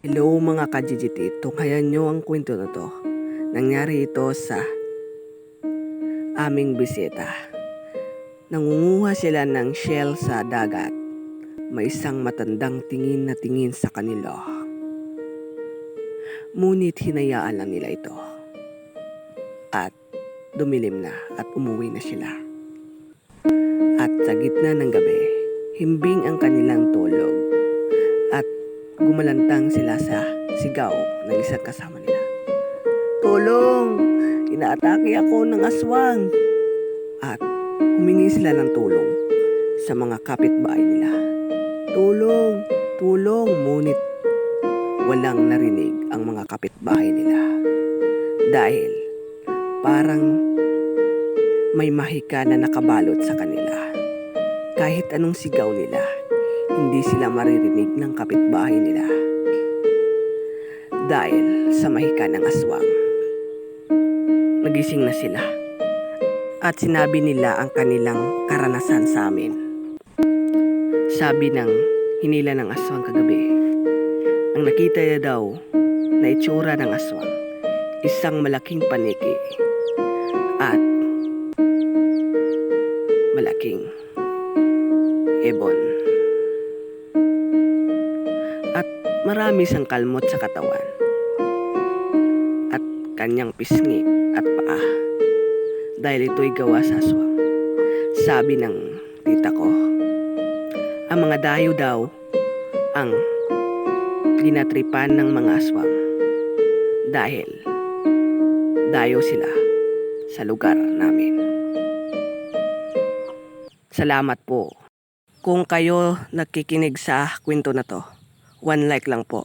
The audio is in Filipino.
Hello mga ka-GGT, tunghayan nyo ang kwento na to. Nangyari ito sa aming bisita. Nangunguha sila ng shell sa dagat. May isang matandang tingin na tingin sa kanila. Ngunit hinayaan lang nila ito. At dumilim na at umuwi na sila. At sa gitna ng gabi, himbing ang kanilang tulog. At gumalantang sila sa sigaw ng isang kasama nila. Tulong! Inaatake ako ng aswang! At humingi sila ng tulong sa mga kapitbahay nila. Tulong! Tulong! Ngunit walang narinig ang mga kapitbahay nila. Dahil parang may mahika na nakabalot sa kanila. Kahit anong sigaw nila, hindi sila maririnig ng kapitbahay nila. Dahil sa mahika ng aswang. Nagising na sila. At sinabi nila ang kanilang karanasan sa amin. Sabi ng hinila ng aswang kagabi, ang nakita niya daw na itsura ng aswang, isang malaking paniki at malaking ibon. At marami siyang kalmot sa katawan at kanyang pisngi at paa dahil ito'y gawa sa aswang. Sabi ng tita ko, ang mga dayo daw ang ginatripan ng mga aswang dahil dayo sila sa lugar namin. Salamat po. Kung kayo nakikinig sa kwento na to, 1 like lang po.